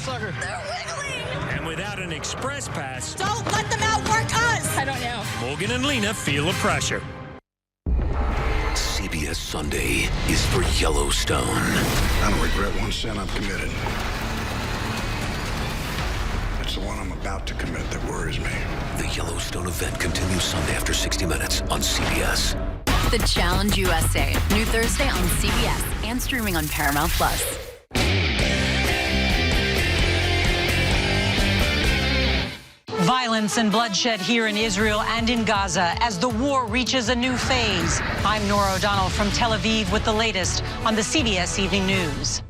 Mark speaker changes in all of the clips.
Speaker 1: sucker.
Speaker 2: They're wiggling.
Speaker 3: And without an express pass,
Speaker 2: Don't let them outwork us.
Speaker 4: I don't know.
Speaker 3: Morgan and Lena feel the pressure.
Speaker 5: CBS Sunday is for Yellowstone.
Speaker 6: I don't regret 1 cent I've committed. It's the one I'm about to commit that worries me.
Speaker 5: The Yellowstone event continues Sunday after 60 Minutes on CBS.
Speaker 7: The Challenge USA, new Thursday on CBS and streaming on Paramount+.
Speaker 8: Violence and bloodshed here in Israel and in Gaza as the war reaches a new phase. I'm Nora O'Donnell from Tel Aviv with the latest on the CBS Evening News.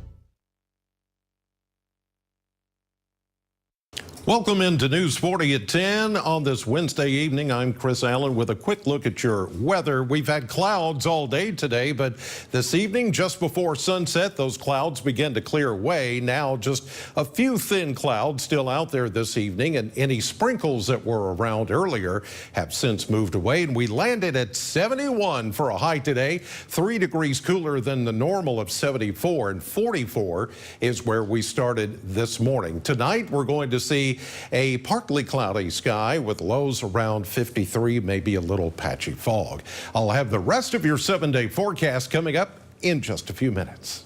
Speaker 9: Welcome into News 40 at 10 on this Wednesday evening. I'm Chris Allen with a quick look at your weather. We've had clouds all day today, but this evening, just before sunset, those clouds begin to clear away. Now just a few thin clouds still out there this evening, and any sprinkles that were around earlier have since moved away. And we landed at 71 for a high today, 3 degrees cooler than the normal of 74, and 44 is where we started this morning. Tonight, we're going to see a partly cloudy sky with lows around 53, maybe a little patchy fog. I'll have the rest of your 7-day forecast coming up in just a few minutes.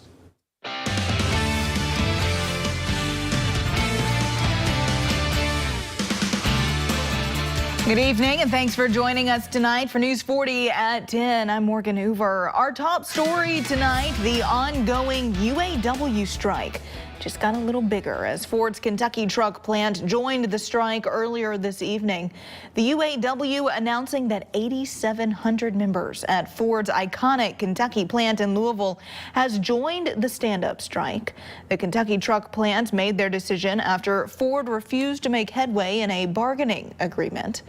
Speaker 10: Good evening, and thanks for joining us tonight for News 40 at 10. I'm Morgan Hoover. Our top story tonight, the ongoing UAW strike. Just got a little bigger as Ford's Kentucky truck plant joined the strike earlier this evening. The UAW announcing that 8,700 members at Ford's iconic Kentucky plant in Louisville has joined the stand-up strike. The Kentucky truck plant made their decision after Ford refused to make headway in a bargaining agreement.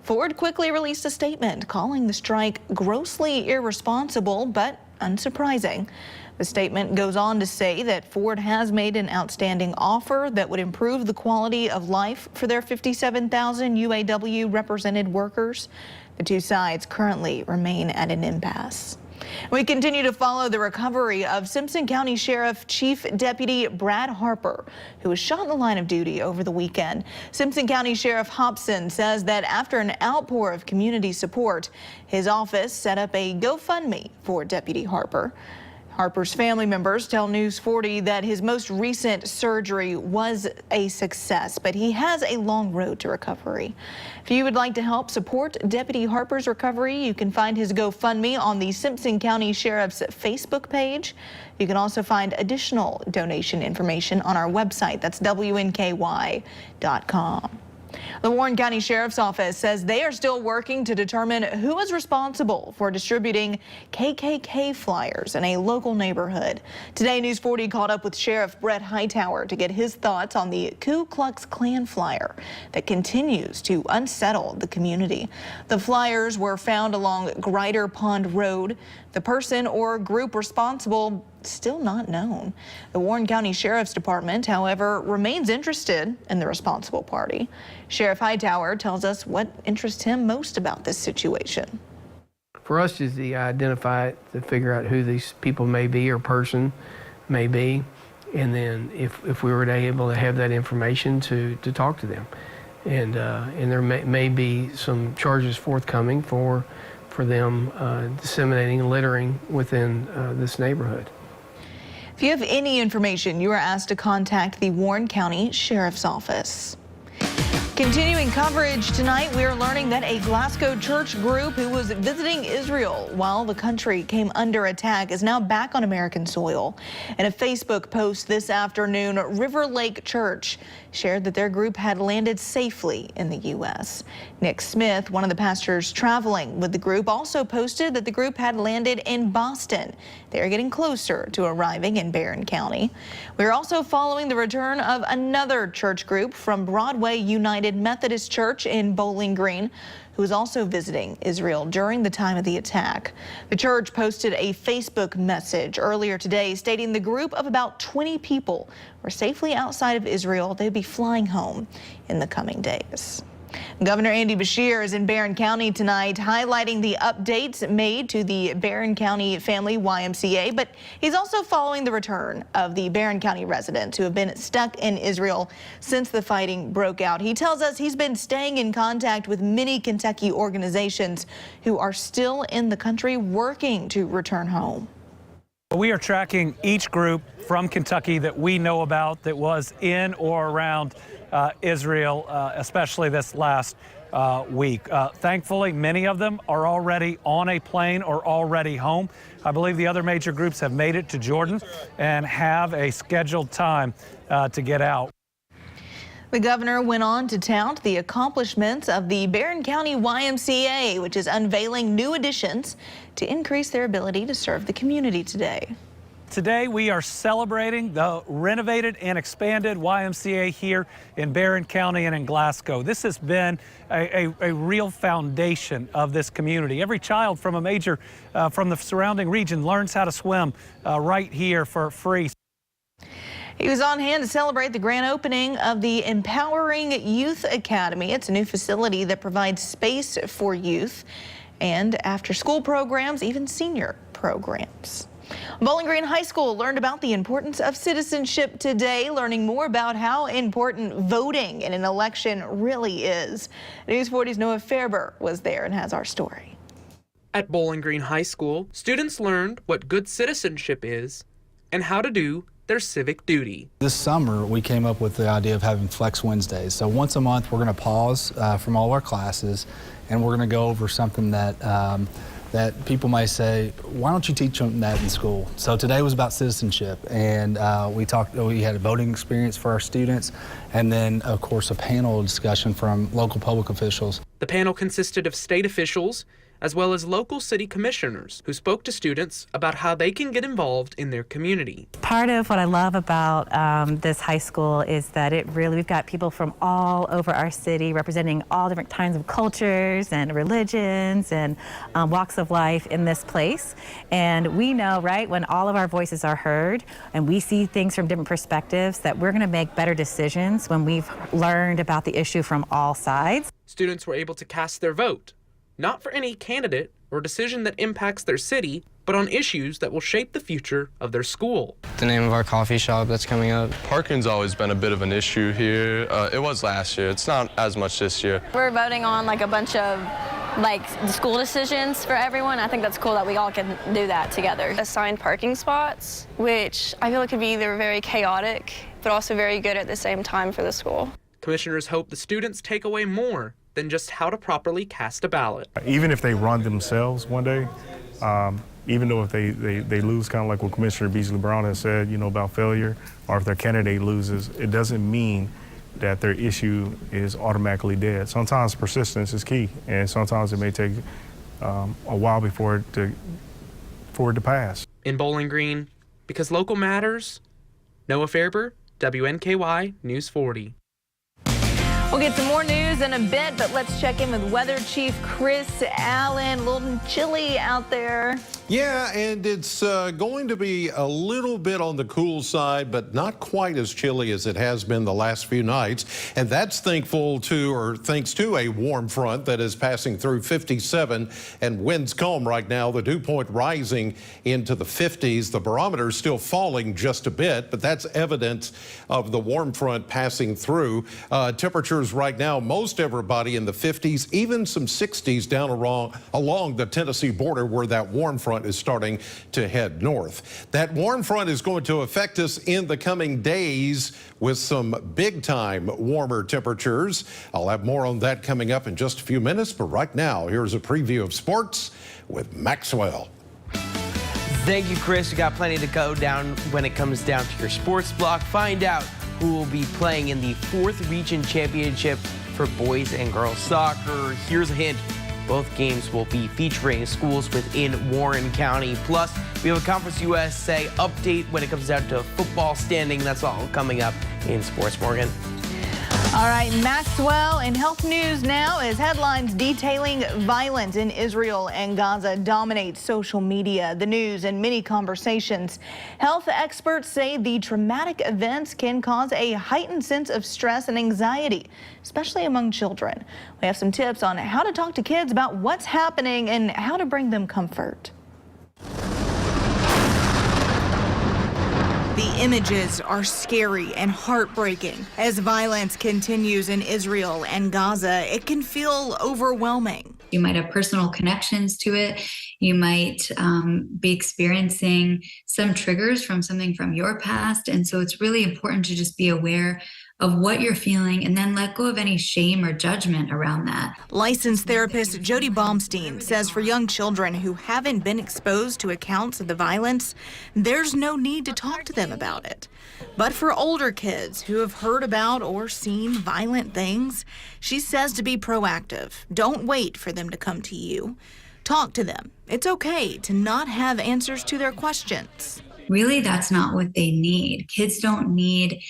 Speaker 10: Ford quickly released a statement calling the strike grossly irresponsible but unsurprising. The statement goes on to say that Ford has made an outstanding offer that would improve the quality of life for their 57,000 UAW represented workers. The two sides currently remain at an impasse. We continue to follow the recovery of Simpson County Sheriff Chief Deputy Brad Harper, who was shot in the line of duty over the weekend. Simpson County Sheriff Hobson says that after an outpour of community support, his office set up a GoFundMe for Deputy Harper. Harper's family members tell News 40 that his most recent surgery was a success, but he has a long road to recovery. If you would like to help support Deputy Harper's recovery, you can find his GoFundMe on the Simpson County Sheriff's Facebook page. You can also find additional donation information on our website. That's WNKY.com. The Warren County Sheriff's Office says they are still working to determine who is responsible for distributing KKK flyers in a local neighborhood. Today, News 40 caught up with Sheriff Brett Hightower to get his thoughts on the Ku Klux Klan flyer that continues to unsettle the community. The flyers were found along Grider Pond Road. The person or group responsible still not known. The Warren County Sheriff's Department, however, remains interested in the responsible party. Sheriff Hightower tells us what interests him most about this situation.
Speaker 11: For us is to identify it, to figure out who these people may be or person may be, and then if we were able to have that information to talk to them. And there may be some charges forthcoming for them disseminating and littering within this neighborhood.
Speaker 10: If you have any information, you are asked to contact the Warren County Sheriff's Office. Continuing coverage tonight, we are learning that a Glasgow church group who was visiting Israel while the country came under attack is now back on American soil. In a Facebook post this afternoon, River Lake Church shared that their group had landed safely in the U.S. Nick Smith, one of the pastors traveling with the group, also posted that the group had landed in Boston. They are getting closer to arriving in Barron County. We are also following the return of another church group from Broadway United Methodist Church in Bowling Green, who was also visiting Israel during the time of the attack. The church posted a Facebook message earlier today stating the group of about 20 people were safely outside of Israel. They'd be flying home in the coming days. Governor Andy Beshear is in Barron County tonight, highlighting the updates made to the Barron County Family YMCA, but he's also following the return of the Barron County residents who have been stuck in Israel since the fighting broke out. He tells us he's been staying in contact with many Kentucky organizations who are still in the country working to return home.
Speaker 1: We are tracking each group from Kentucky that we know about that was in or around Israel, especially this last week. Thankfully, many of them are already on a plane or already home. I believe the other major groups have made it to Jordan and have a scheduled time to get out.
Speaker 10: The governor went on to tout the accomplishments of the Barron County YMCA, which is unveiling new additions to increase their ability to serve the community today.
Speaker 1: Today, we are celebrating the renovated and expanded YMCA here in Barron County and in Glasgow. This has been a real foundation of this community. Every child from from the surrounding region learns how to swim right here for free.
Speaker 10: He was on hand to celebrate the grand opening of the Empowering Youth Academy. It's a new facility that provides space for youth and after-school programs, even senior programs. Bowling Green High School learned about the importance of citizenship today, learning more about how important voting in an election really is. News 40's Noah Fairber was there and has our story.
Speaker 4: At Bowling Green High School, students learned what good citizenship is and how to do their civic duty.
Speaker 12: This summer, we came up with the idea of having Flex Wednesdays. So once a month, we're going to pause from all our classes, and we're going to go over something that that people might say, why don't you teach them that in school? So today was about citizenship, and we had a voting experience for our students, and then of course a panel discussion from local public officials.
Speaker 4: The panel consisted of state officials as well as local city commissioners who spoke to students about how they can get involved in their community.
Speaker 13: Part of what I love about this high school is that we've got people from all over our city representing all different kinds of cultures and religions and walks of life in this place. And we know, right, when all of our voices are heard and we see things from different perspectives, that we're going to make better decisions when we've learned about the issue from all sides.
Speaker 4: Students were able to cast their vote, not for any candidate or decision that impacts their city, but on issues that will shape the future of their school.
Speaker 14: The name of our coffee shop that's coming up.
Speaker 15: Parking's always been a bit of an issue here. It was last year. It's not as much this year.
Speaker 16: We're voting on like a bunch of school decisions for everyone. I think that's cool that we all can do that together. Assigned parking spots, which I feel like could be either very chaotic, but also very good at the same time for the school.
Speaker 4: Commissioners hope the students take away more than just how to properly cast a ballot.
Speaker 17: Even if they run themselves one day, even though if they lose, kind of like what Commissioner Beasley Brown has said, about failure, or if their candidate loses, it doesn't mean that their issue is automatically dead. Sometimes persistence is key, and sometimes it may take a while before it to pass.
Speaker 4: In Bowling Green, because local matters, Noah Fairber, WNKY News 40.
Speaker 10: We'll get some more news in a bit, but let's check in with Weather Chief Chris Allen. A little chilly out there.
Speaker 9: Yeah, and it's going to be a little bit on the cool side, but not quite as chilly as it has been the last few nights. And that's thanks to a warm front that is passing through 57 and winds calm right now. The dew point rising into the 50s. The barometer is still falling just a bit, but that's evidence of the warm front passing through. Temperatures right now, most everybody in the 50s, even some 60s down along the Tennessee border where that warm front is starting to head north. That warm front is going to affect us in the coming days with some big time warmer temperatures. I'll have more on that coming up in just a few minutes, but right now here's a preview of sports with Maxwell.
Speaker 18: Thank you, Chris. We got plenty to go down when it comes down to your sports block. Find out who will be playing in the 4th Region Championship for boys and girls soccer. Here's a hint. Both games will be featuring schools within Warren County. Plus, we have a Conference USA update when it comes down to football standing. That's all coming up in Sports Morgan.
Speaker 10: All right, Maxwell in health news now as headlines detailing violence in Israel and Gaza dominate social media, the news, and many conversations. Health experts say the traumatic events can cause a heightened sense of stress and anxiety, especially among children. We have some tips on how to talk to kids about what's happening and how to bring them comfort. The images are scary and heartbreaking. As violence continues in Israel and Gaza, it can feel overwhelming.
Speaker 19: You might have personal connections to it. You might be experiencing some triggers from something from your past. And so it's really important to just be aware of what you're feeling and then let go of any shame or judgment around that.
Speaker 10: Licensed therapist Jody Baumstein says for young children who haven't been exposed to accounts of the violence, there's no need to talk to them about it. But for older kids who have heard about or seen violent things, she says to be proactive. Don't wait for them to come to you. Talk to them. It's okay to not have answers to their questions.
Speaker 19: Really, that's not what they need. Kids don't need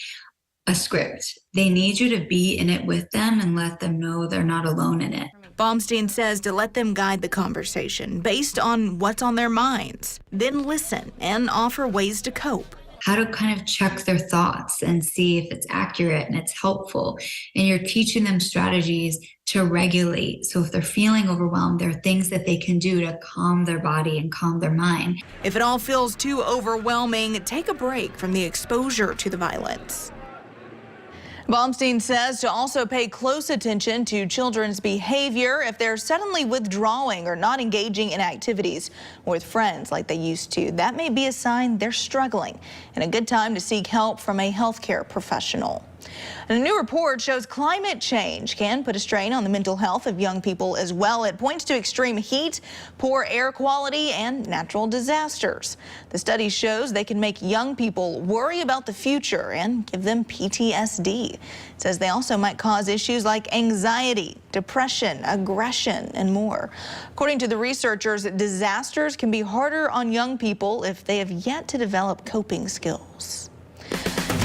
Speaker 19: a script. They need you to be in it with them and let them know they're not alone in it.
Speaker 10: Baumstein says to let them guide the conversation based on what's on their minds, then listen and offer ways to cope.
Speaker 19: How to kind of check their thoughts and see if it's accurate and it's helpful. And you're teaching them strategies to regulate. So if they're feeling overwhelmed, there are things that they can do to calm their body and calm their mind.
Speaker 10: If it all feels too overwhelming, take a break from the exposure to the violence. Baumstein says to also pay close attention to children's behavior. If they're suddenly withdrawing or not engaging in activities with friends like they used to, that may be a sign they're struggling and a good time to seek help from a healthcare professional. And a new report shows climate change can put a strain on the mental health of young people as well. It points to extreme heat, poor air quality, and natural disasters. The study shows they can make young people worry about the future and give them PTSD. It says they also might cause issues like anxiety, depression, aggression, and more. According to the researchers, disasters can be harder on young people if they have yet to develop coping skills.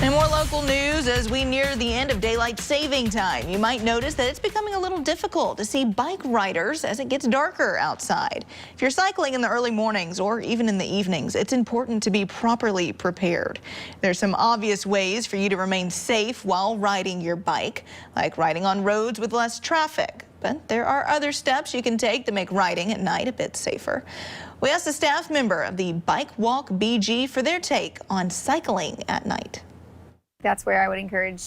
Speaker 10: And more local news as we near the end of daylight saving time. You might notice that it's becoming a little difficult to see bike riders as it gets darker outside. If you're cycling in the early mornings or even in the evenings, it's important to be properly prepared. There's some obvious ways for you to remain safe while riding your bike, like riding on roads with less traffic. But there are other steps you can take to make riding at night a bit safer. We asked a staff member of the Bike Walk BG for their take on cycling at night.
Speaker 20: That's where I would encourage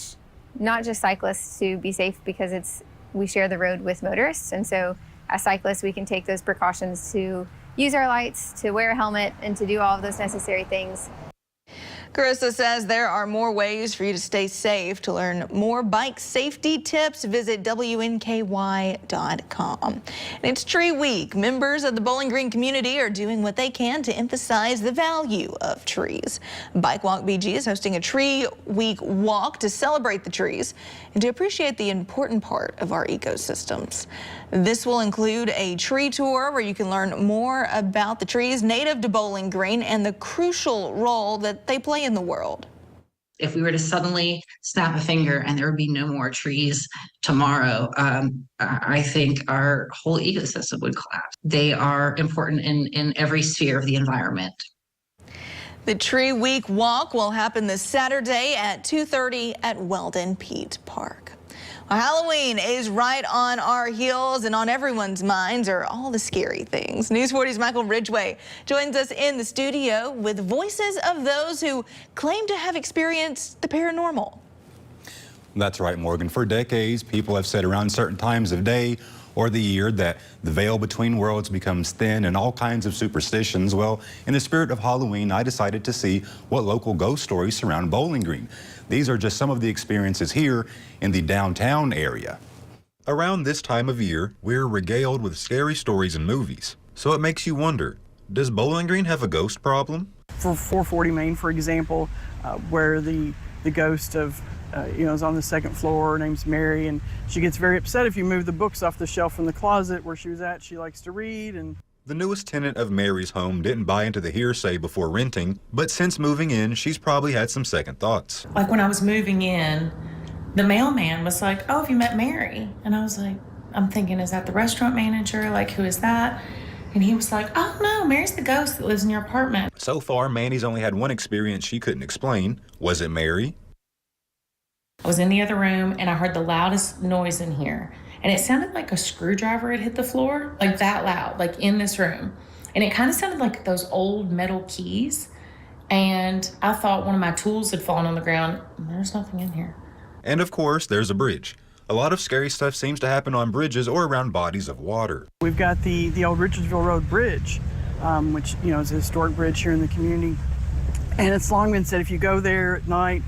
Speaker 20: not just cyclists to be safe because we share the road with motorists. And so as cyclists, we can take those precautions to use our lights, to wear a helmet, and to do all of those necessary things.
Speaker 10: Carissa says there are more ways for you to stay safe. To learn more bike safety tips, visit WNKY.com. And it's Tree Week. Members of the Bowling Green community are doing what they can to emphasize the value of trees. Bike Walk BG is hosting a Tree Week walk to celebrate the trees and to appreciate the important part of our ecosystems. This will include a tree tour where you can learn more about the trees native to Bowling Green and the crucial role that they play in the world.
Speaker 21: If we were to suddenly snap a finger and there would be no more trees tomorrow, I think our whole ecosystem would collapse. They are important in every sphere of the environment.
Speaker 10: The Tree Week walk will happen this Saturday at 2:30 at Weldon Pete Park. Well, Halloween is right on our heels, and on everyone's minds are all the scary things. News 40's Michael Ridgway joins us in the studio with voices of those who claim to have experienced the paranormal.
Speaker 22: That's right, Morgan. For decades, people have said around certain times of day or the year that the veil between worlds becomes thin and all kinds of superstitions. Well, in the spirit of Halloween, I decided to see what local ghost stories surround Bowling Green. These are just some of the experiences here in the downtown area. Around this time of year, we're regaled with scary stories and movies. So it makes you wonder, does Bowling Green have a ghost problem?
Speaker 23: For 440 Main, for example, where the ghost of is on the second floor. Her name's Mary, and she gets very upset if you move the books off the shelf in the closet where she was at. She likes to read. And
Speaker 22: the newest tenant of Mary's home didn't buy into the hearsay before renting, but since moving in, she's probably had some second thoughts.
Speaker 24: Like when I was moving in,
Speaker 2: The mailman was like, "Oh, have you met Mary?" And I was like, I'm thinking, is that the restaurant manager? Like, who is that? And he was like, "Oh no, Mary's the ghost that lives in your apartment."
Speaker 22: So far, Mandy's only had one experience she couldn't explain. Was it Mary?
Speaker 2: I was in the other room and I heard the loudest noise in here. And it sounded like a screwdriver had hit the floor, like that loud, like in this room. And it kind of sounded like those old metal keys. And I thought one of my tools had fallen on the ground. There's nothing in here.
Speaker 22: And of course, there's a bridge. A lot of scary stuff seems to happen on bridges or around bodies of water.
Speaker 23: We've got the old Richardsville Road Bridge, which, is a historic bridge here in the community. And it's long been said if you go there at night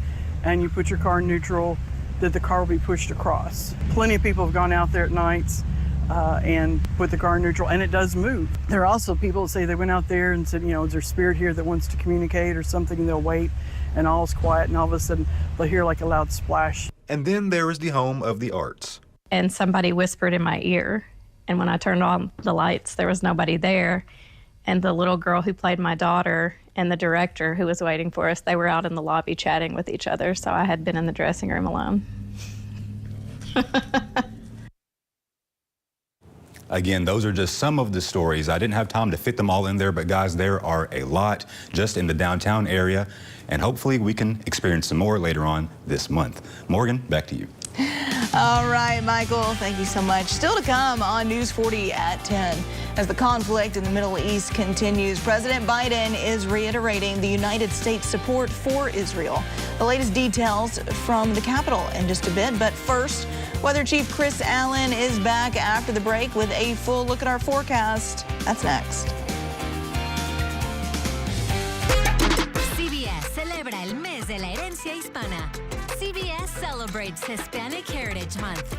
Speaker 23: and you put your car in neutral, that the car will be pushed across. Plenty of people have gone out there at nights and put the car in neutral, and it does move. There are also people that say they went out there and said, is there a spirit here that wants to communicate or something, and they'll wait, and all is quiet, and all of a sudden they'll hear like a loud splash.
Speaker 22: And then there is the home of the arts.
Speaker 3: And somebody whispered in my ear, and when I turned on the lights, there was nobody there. And the little girl who played my daughter and the director who was waiting for us, they were out in the lobby chatting with each other, so I had been in the dressing room alone.
Speaker 22: Again, those are just some of the stories. I didn't have time to fit them all in there, but guys, there are a lot just in the downtown area, and hopefully we can experience some more later on this month. Morgan, back to you.
Speaker 10: All right, Michael, thank you so much. Still to come on News 40 at 10. As the conflict in the Middle East continues, President Biden is reiterating the United States' support for Israel. The latest details from the Capitol in just a bit. But first, Weather Chief Chris Allen is back after the break with a full look at our forecast. That's next.
Speaker 6: CBS celebra el mes de la herencia hispana. CBS celebrates Hispanic Heritage Month.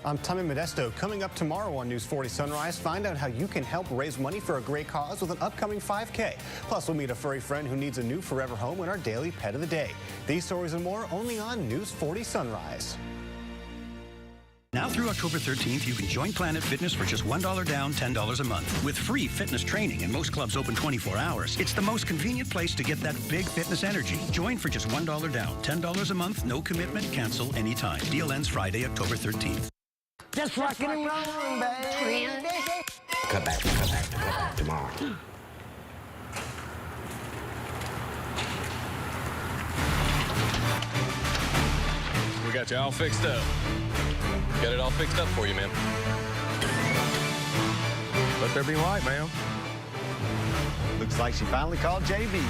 Speaker 24: I'm Tommy Modesto. Coming up tomorrow on News 40 Sunrise, find out how you can help raise money for a great cause with an upcoming 5K. Plus, we'll meet a furry friend who needs a new forever home in our daily Pet of the Day. These stories and more only on News 40 Sunrise.
Speaker 25: Now through October 13th, you can join Planet Fitness for just $1 down, $10 a month. With free fitness training and most clubs open 24 hours, it's the most convenient place to get that big fitness energy. Join for just $1 down, $10 a month, no commitment, cancel anytime. Deal ends Friday, October 13th.
Speaker 26: Just rockin' and rollin', baby.
Speaker 5: Cut back tomorrow.
Speaker 27: We got you all fixed up. Got it all fixed up for you, man. Let there be light, ma'am.
Speaker 24: Looks like she finally called JB.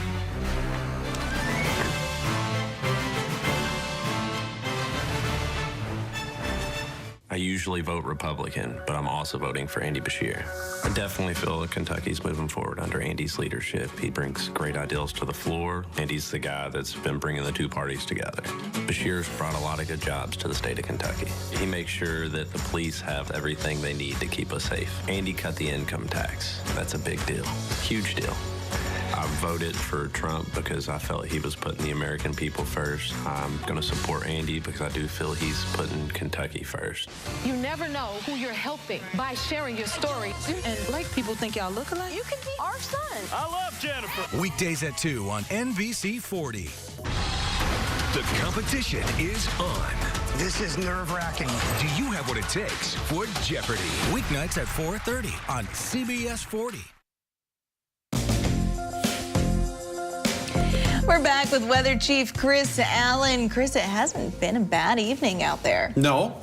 Speaker 28: I usually vote Republican, but I'm also voting for Andy Beshear. I definitely feel that Kentucky's moving forward under Andy's leadership. He brings great ideals to the floor, and he's the guy that's been bringing the two parties together. Beshear's brought a lot of good jobs to the state of Kentucky. He makes sure that the police have everything they need to keep us safe. Andy cut the income tax. That's a big deal, huge deal. I voted for Trump because I felt he was putting the American people first. I'm going to support Andy because I do feel he's putting Kentucky first.
Speaker 29: You never know who you're helping by sharing your story. And like people think y'all look alike. You can be our son.
Speaker 27: I love Jennifer.
Speaker 30: Weekdays at 2 on NBC 40. The competition is on.
Speaker 26: This is nerve-wracking.
Speaker 30: Do you have what it takes for Jeopardy? Weeknights at 4:30 on CBS 40.
Speaker 10: We're back with Weather Chief Chris Allen. Chris, it hasn't been a bad evening out there.
Speaker 9: No,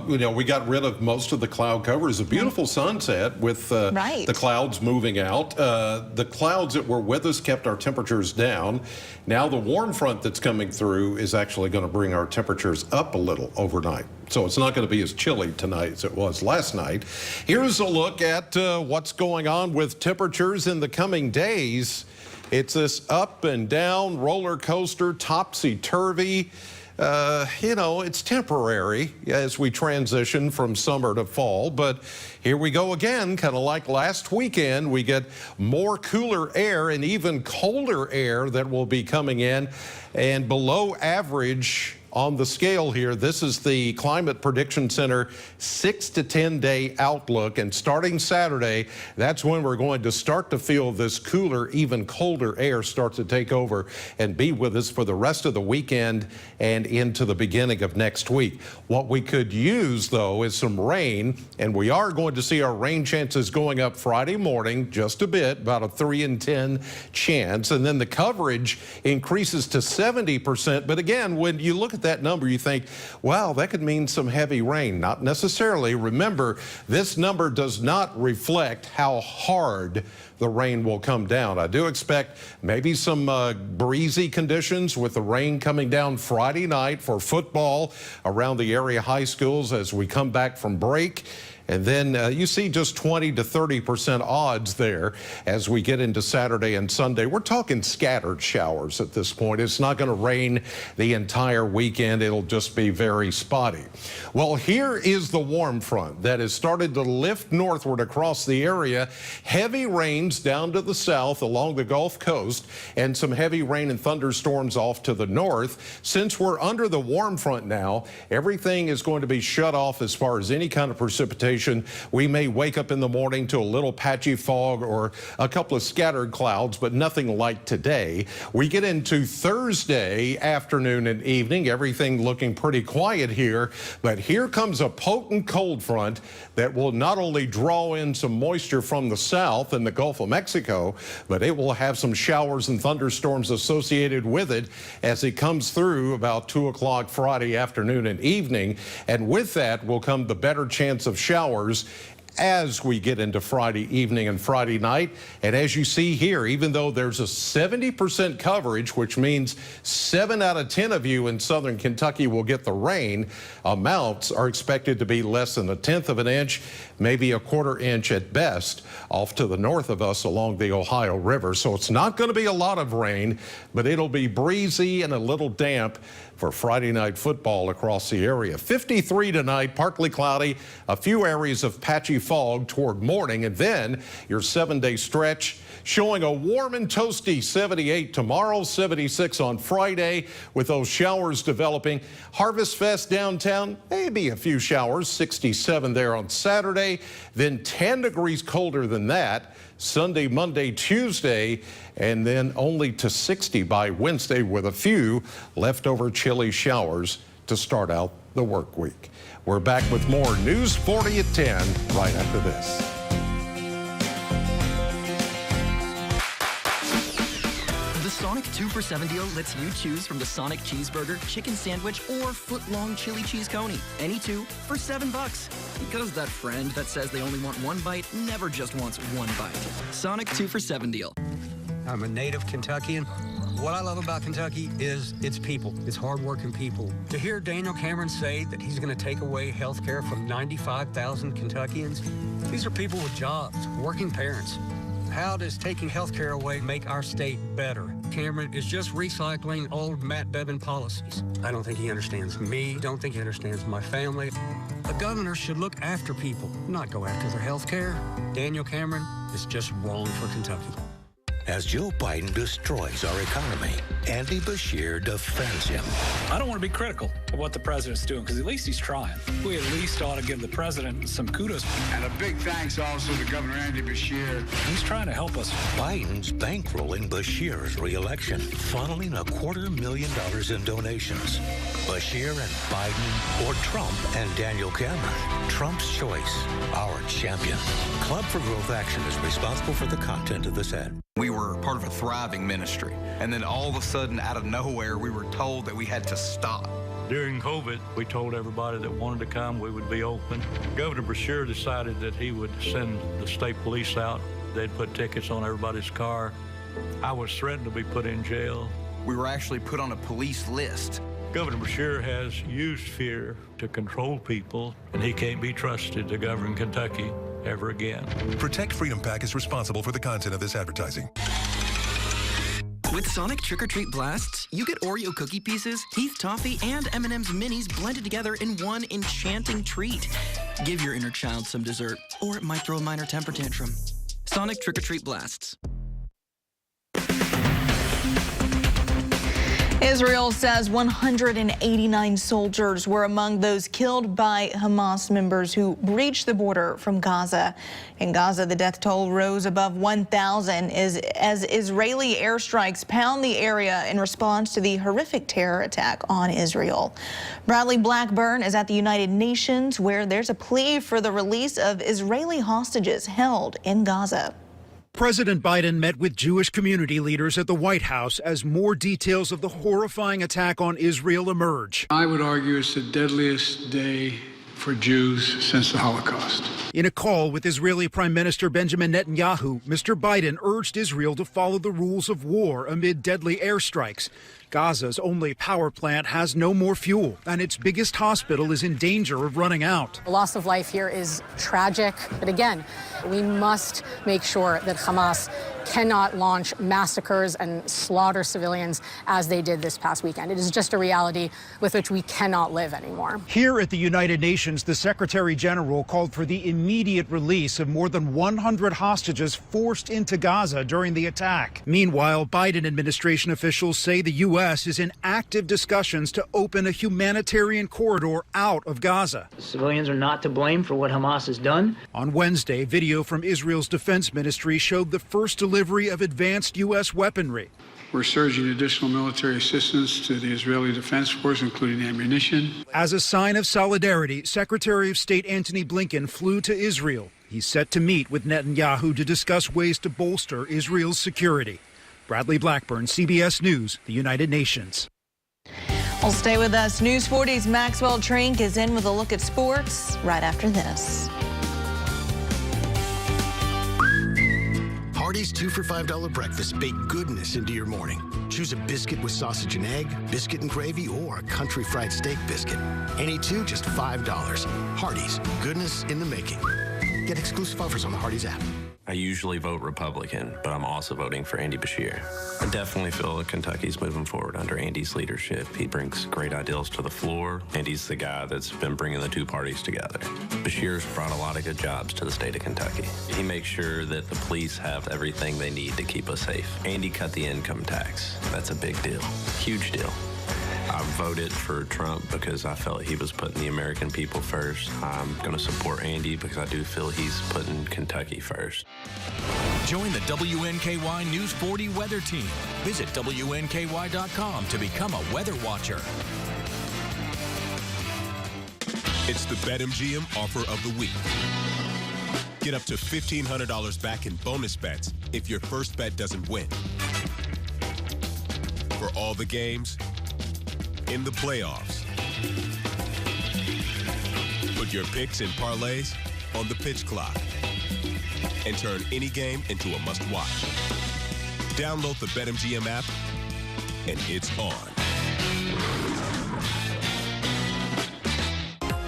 Speaker 9: we got rid of most of the cloud cover. It's a beautiful sunset with the clouds moving out. The clouds that were with us kept our temperatures down. Now the warm front that's coming through is actually going to bring our temperatures up a little overnight. So it's not going to be as chilly tonight as it was last night. Here's a look at what's going on with temperatures in the coming days. It's this up and down roller coaster, topsy-turvy. It's temporary as we transition from summer to fall. But here we go again, kind of like last weekend. We get more cooler air and even colder air that will be coming in, and below average on the scale here. This is the Climate Prediction Center 6 to 10 day outlook. And starting Saturday, that's when we're going to start to feel this cooler, even colder air start to take over and be with us for the rest of the weekend and into the beginning of next week. What we could use, though, is some rain, and we are going to see our rain chances going up Friday morning just a bit, about a 3 in 10 chance, and then the coverage increases to 70%. But again, when you look at that number, you think, wow, that could mean some heavy rain. Not necessarily. Remember, this number does not reflect how hard the rain will come down. I do expect maybe some breezy conditions with the rain coming down Friday night for football around the area high schools as we come back from break. And then you see just 20 to 30% odds there as we get into Saturday and Sunday. We're talking scattered showers at this point. It's not going to rain the entire weekend. It'll just be very spotty. Well, here is the warm front that has started to lift northward across the area. Heavy rains down to the south along the Gulf Coast and some heavy rain and thunderstorms off to the north. Since we're under the warm front now, everything is going to be shut off as far as any kind of precipitation. We may wake up in the morning to a little patchy fog or a couple of scattered clouds, but nothing like today. We get into Thursday afternoon and evening, everything looking pretty quiet here, but here comes a potent cold front that will not only draw in some moisture from the south and the Gulf of Mexico, but it will have some showers and thunderstorms associated with it as it comes through about 2 o'clock Friday afternoon and evening. And with that will come the better chance of showers as we get into Friday evening and Friday night. And as you see here, even though there's a 70% coverage, which means 7 out of 10 of you in southern Kentucky will get the rain, amounts are expected to be less than 1/10 of an inch, maybe a 1/4 inch at best off to the north of us along the Ohio River. So it's not going to be a lot of rain, but it'll be breezy and a little damp for Friday night football across the area. 53 tonight, partly cloudy, a few areas of patchy fog toward morning, and then your 7-day stretch showing a warm and toasty 78 tomorrow, 76 on Friday with those showers developing. Harvest Fest downtown, maybe a few showers, 67 there on Saturday, then 10 degrees colder than that Sunday, Monday, Tuesday, and then only to 60 by Wednesday with a few leftover chilly showers to start out the work week. We're back with more News 40 at 10 right after this.
Speaker 1: The Sonic 2 for $7 deal lets you choose from the Sonic cheeseburger, chicken sandwich, or foot-long chili cheese coney. Any two for $7. Because that friend that says they only want one bite never just wants one bite. Sonic 2 for $7 deal.
Speaker 7: I'm a native Kentuckian. What I love about Kentucky is its people, its hardworking people. To hear Daniel Cameron say that he's going to take away health care from 95,000 Kentuckians, these are people with jobs, working parents. How does taking health care away make our state better? Cameron is just recycling old Matt Bevin policies. I don't think he understands me, don't think he understands my family. A governor should look after people, not go after their health care. Daniel Cameron is just wrong for Kentucky.
Speaker 5: As Joe Biden destroys our economy, Andy Bashir defends him.
Speaker 8: I don't want to be critical of what the president's doing, because at least he's trying. We at least ought to give the president some kudos.
Speaker 11: And a big thanks also to Governor Andy Bashir.
Speaker 8: He's trying to help us.
Speaker 5: Biden's bankrolling Bashir's re-election, funneling $250,000 in donations. Bashir and Biden, or Trump and Daniel Cameron. Trump's choice, our champion. Club for Growth Action is responsible for the content of this ad.
Speaker 12: We were part of a thriving ministry, and then all of a sudden, out of nowhere, we were told that we had to stop.
Speaker 13: During COVID, we told everybody that wanted to come, we would be open. Governor Bashir decided that he would send the state police out. They'd put tickets on everybody's car. I was threatened to be put in jail.
Speaker 12: We were actually put on a police list.
Speaker 13: Governor Bashir has used fear to control people, and he can't be trusted to govern Kentucky ever again.
Speaker 30: Protect Freedom PAC is responsible for the content of this advertising.
Speaker 1: With Sonic Trick or Treat Blasts, you get Oreo cookie pieces, Heath Toffee, and M&M's minis blended together in one enchanting treat. Give your inner child some dessert, or it might throw a minor temper tantrum. Sonic Trick or Treat Blasts.
Speaker 10: Is Israel says 189 soldiers were among those killed by Hamas members who breached the border from Gaza. In Gaza, the death toll rose above 1,000 as Israeli airstrikes pound the area in response to the horrific terror attack on Israel. Bradley Blackburn is at the United Nations, where there's a plea for the release of Israeli hostages held in Gaza.
Speaker 2: President Biden met with Jewish community leaders at the White House as more details of the horrifying attack on Israel emerge.
Speaker 11: I would argue it's the deadliest day for Jews since the Holocaust.
Speaker 2: In a call with Israeli Prime Minister Benjamin Netanyahu, Mr. Biden urged Israel to follow the rules of war amid deadly airstrikes. Gaza's only power plant has no more fuel, and its biggest hospital is in danger of running out.
Speaker 4: The loss of life here is tragic, but again, we must make sure that Hamas cannot launch massacres and slaughter civilians as they did this past weekend. It is just a reality with which we cannot live anymore.
Speaker 2: Here at the United Nations, the Secretary General called for the immediate release of more than 100 hostages forced into Gaza during the attack. Meanwhile, Biden administration officials say the U.S. is in active discussions to open a humanitarian corridor out of Gaza.
Speaker 14: Civilians are not to blame for what Hamas has done.
Speaker 2: On Wednesday, video from Israel's defense ministry showed the first delivery of advanced U.S. weaponry.
Speaker 11: We're surging additional military assistance to the Israeli Defense Force, including ammunition.
Speaker 2: As a sign of solidarity, Secretary of State Antony Blinken flew to Israel. He's set to meet with Netanyahu to discuss ways to bolster Israel's security. Bradley Blackburn, CBS News, the United Nations.
Speaker 10: Well, stay with us. News 40's Maxwell Trink is in with a look at sports right after this.
Speaker 15: Hardee's 2 for $5 breakfast bake goodness into your morning. Choose a biscuit with sausage and egg, biscuit and gravy, or a country fried steak biscuit. Any two, just $5. Hardee's, goodness in the making. Get exclusive offers on the Hardee's app.
Speaker 28: I usually vote Republican, but I'm also voting for Andy Beshear. I definitely feel that Kentucky's moving forward under Andy's leadership. He brings great ideals to the floor. Andy's the guy that's been bringing the two parties together. Beshear's brought a lot of good jobs to the state of Kentucky. He makes sure that the police have everything they need to keep us safe. Andy cut the income tax. That's a big deal, huge deal. I voted for Trump because I felt he was putting the American people first. I'm going to support Andy because I do feel he's putting Kentucky first.
Speaker 30: Join the WNKY News 40 weather team. Visit WNKY.com to become a weather watcher.
Speaker 16: It's the BetMGM offer of the week. Get up to $1,500 back in bonus bets if your first bet doesn't win. For all the games in the playoffs. Put your picks and parlays on the pitch clock and turn any game into a must-watch. Download the BetMGM app and it's on.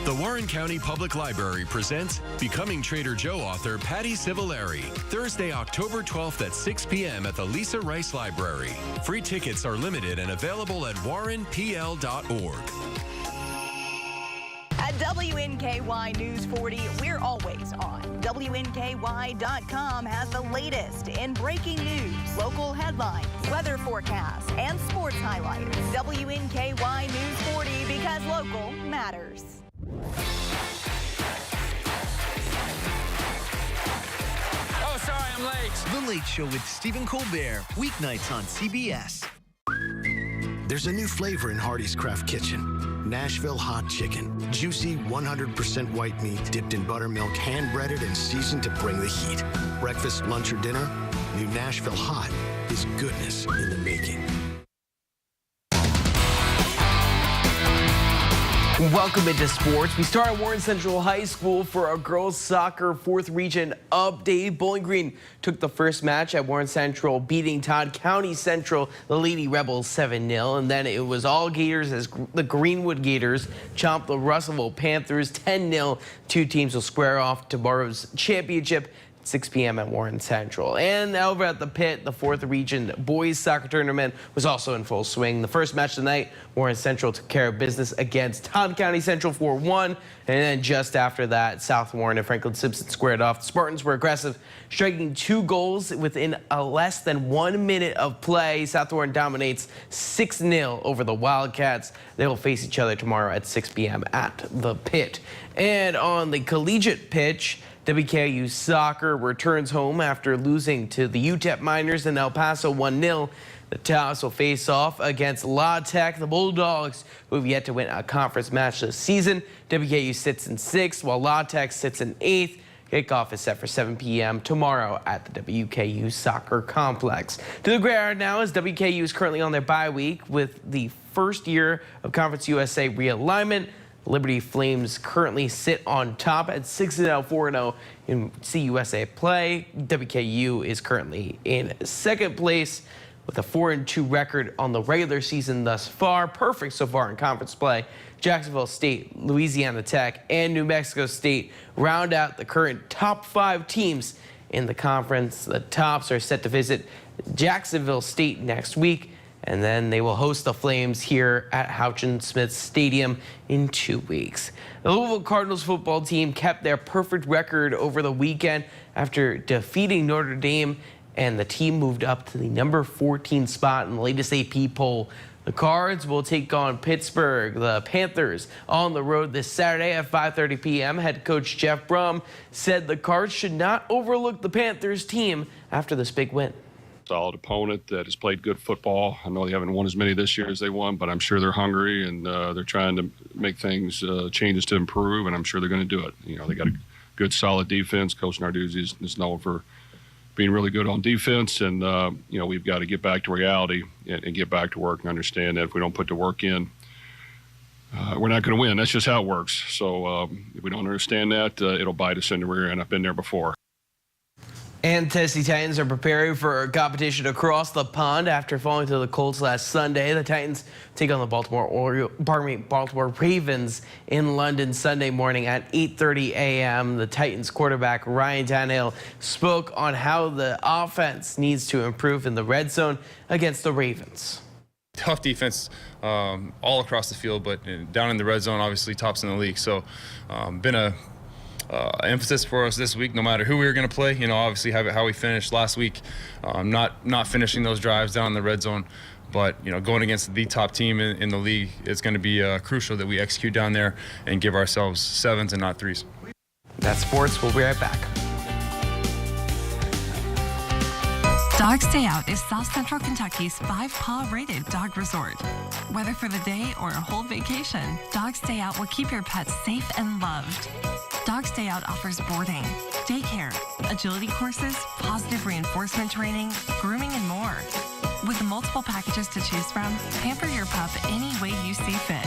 Speaker 30: The Warren County Public Library presents Becoming Trader Joe author Patty Civillari, Thursday, October 12th at 6 p.m. at the Lisa Rice Library. Free tickets are limited and available at warrenpl.org.
Speaker 10: At WNKY News 40, we're always on. WNKY.com has the latest in breaking news, local headlines, weather forecasts, and sports highlights. WNKY News 40, because local matters.
Speaker 17: Oh, sorry, I'm late. The Late Show with Stephen Colbert, weeknights on CBS.
Speaker 15: There's a new flavor in Hardee's Craft Kitchen. Nashville Hot Chicken. Juicy, 100% white meat dipped in buttermilk, hand-breaded and seasoned to bring the heat. Breakfast, lunch, or dinner, new Nashville Hot is goodness in the making.
Speaker 18: Welcome into sports. We start at Warren Central High School for our girls soccer 4th region update. Bowling Green took the first match at Warren Central, beating Todd County Central, the Lady Rebels 7-0. And then it was all Gators as the Greenwood Gators chomped the Russellville Panthers 10-0. Two teams will square off tomorrow's championship 6 p.m. at Warren Central. And over at the Pit, the 4th Region Boys Soccer Tournament was also in full swing. The first match tonight, Warren Central took care of business against Todd County Central 4-1. And then just after that, South Warren and Franklin Simpson squared off. The Spartans were aggressive, striking 2 goals within less than 1 minute of play. South Warren dominates 6-0 over the Wildcats. They will face each other tomorrow at 6 p.m. at the Pit. And on the collegiate pitch, WKU soccer returns home after losing to the UTEP Miners in El Paso 1-0. The Tops will face off against La Tech, the Bulldogs, who have yet to win a conference match this season. WKU sits in 6th, while La Tech sits in 8th. Kickoff is set for 7 p.m. tomorrow at the WKU Soccer Complex. To the ground now, as WKU is currently on their bye week with the first year of Conference USA realignment. Liberty Flames currently sit on top at 6-0, 4-0 in CUSA play. WKU is currently in 2nd place with a 4-2 record on the regular season thus far. Perfect so far in conference play. Jacksonville State, Louisiana Tech, and New Mexico State round out the current top 5 teams in the conference. The Tops are set to visit Jacksonville State next week, and then they will host the Flames here at Houchin-Smith Stadium in 2 weeks. The Louisville Cardinals football team kept their perfect record over the weekend after defeating Notre Dame, and the team moved up to the number 14 spot in the latest AP poll. The Cards will take on Pittsburgh. The Panthers on the road this Saturday at 5:30 p.m. Head coach Jeff Brum said the Cards should not overlook the Panthers team after this big win.
Speaker 3: Solid opponent that has played good football. I know they haven't won as many this year as they won, but I'm sure they're hungry and they're trying to make things, changes to improve, and I'm sure they're going to do it. You know, they got a good, solid defense. Coach Narduzzi is known for being really good on defense, and you know, we've got to get back to reality and get back to work and understand that if we don't put the work in, we're not going to win. That's just how it works. So if we don't understand that, it'll bite us in the rear end. I've been there before.
Speaker 18: And Tennessee Titans are preparing for a competition across the pond after falling to the Colts last Sunday. The Titans take on the Baltimore Ravens in London Sunday morning at 8:30 a.m. The Titans quarterback Ryan Tannehill spoke on how the offense needs to improve in the red zone against the Ravens.
Speaker 6: Tough defense all across the field, but down in the red zone, obviously tops in the league. So been a emphasis for us this week, no matter who we were going to play. You know, obviously how we finished last week, not finishing those drives down in the red zone, but you know, going against the top team in the league, it's going to be crucial that we execute down there and give ourselves 7s and not 3s.
Speaker 18: That's sports. We'll be right back.
Speaker 19: Dog Stay Out is South Central Kentucky's 5-paw rated dog resort. Whether for the day or a whole vacation, Dog Stay Out will keep your pets safe and loved. Dog Stay Out offers boarding, daycare, agility courses, positive reinforcement training, grooming, and more. With multiple packages to choose from, pamper your pup any way you see fit.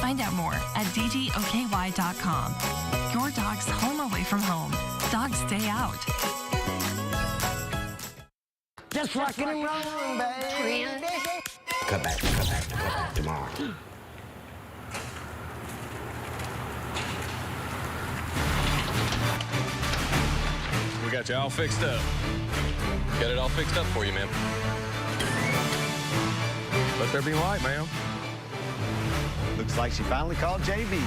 Speaker 19: Find out more at dgokY.com. Your dog's home away from home. Dog Stay Out.
Speaker 26: Just rockin' and rollin', baby. Come back tomorrow.
Speaker 27: We got you all fixed up. Got it all fixed up for you, ma'am.
Speaker 20: Let there be light, ma'am. Looks like she finally called JB.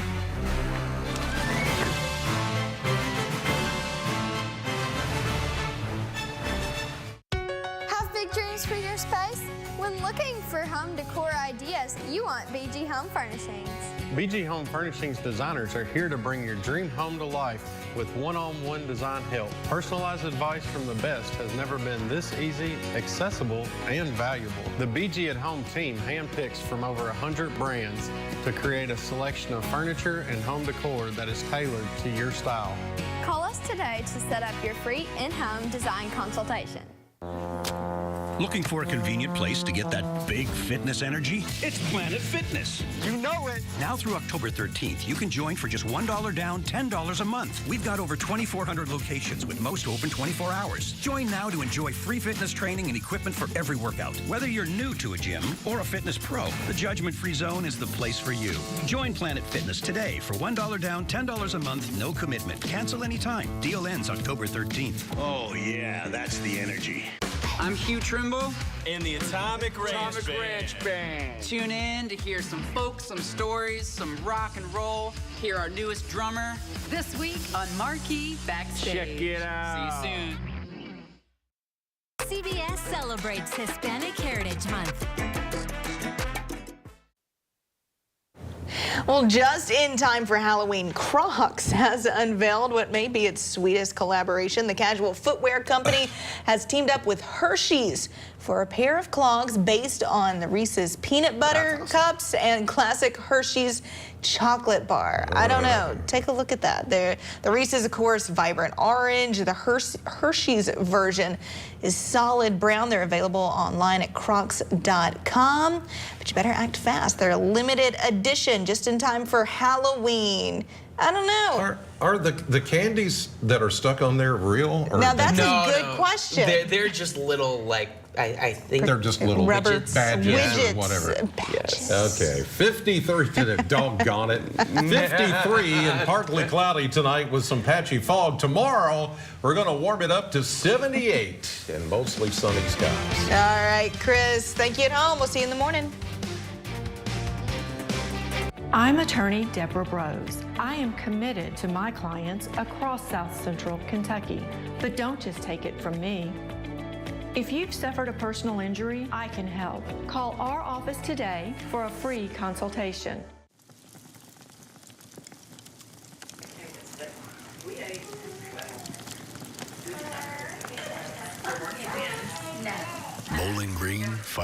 Speaker 21: Have big dreams for your space? When looking for home decor ideas, you want BG Home Furnishings.
Speaker 22: BG Home Furnishings designers are here to bring your dream home to life with one-on-one design help. Personalized advice from the best has never been this easy, accessible, and valuable. The BG at Home team handpicks from over 100 brands to create a selection of furniture and home decor that is tailored to your style.
Speaker 21: Call us today to set up your free in-home design consultation.
Speaker 5: Looking for a convenient place to get that big fitness energy? It's Planet Fitness.
Speaker 20: You know it.
Speaker 5: Now through October 13th, you can join for just $1 down, $10 a month. We've got over 2,400 locations with most open 24 hours. Join now to enjoy free fitness training and equipment for every workout. Whether you're new to a gym or a fitness pro, the Judgment-Free Zone is the place for you. Join Planet Fitness today for $1 down, $10 a month, no commitment. Cancel anytime. Deal ends October 13th. Oh yeah, that's the energy.
Speaker 7: I'm Hugh Trimble
Speaker 17: In the Atomic Ranch Band.
Speaker 7: Tune in to hear some folk, some stories, some rock and roll. Hear our newest drummer this week on Marquee Backstage.
Speaker 17: Check it out.
Speaker 7: See you soon.
Speaker 8: CBS celebrates Hispanic Heritage Month.
Speaker 10: Well, just in time for Halloween, Crocs has unveiled what may be its sweetest collaboration. The casual footwear company has teamed up with Hershey's for a pair of clogs based on the Reese's peanut butter cups and classic Hershey's chocolate bar. I don't know. Take a look at that. The Reese's, of course, vibrant orange. The Hershey's version is solid brown. They're available online at crocs.com. But you better act fast. They're a limited edition just in time for Halloween. I don't know.
Speaker 9: Are the candies that are stuck on there real? Or
Speaker 10: now that's a good question.
Speaker 18: They're just little, like, I think
Speaker 9: they're just little
Speaker 10: rubber
Speaker 9: badges
Speaker 10: widgets,
Speaker 9: or whatever.
Speaker 10: Badges.
Speaker 9: Okay, 53 today. Doggone it. 53 and partly cloudy tonight with some patchy fog. Tomorrow we're going to warm it up to 78 and mostly sunny skies.
Speaker 10: All right, Chris. Thank you at home. We'll see you in the morning.
Speaker 12: I'm attorney Deborah Brose. I am committed to my clients across South Central Kentucky. But don't just take it from me. If you've suffered a personal injury, I can help. Call our office today for a free consultation.
Speaker 5: Bowling Green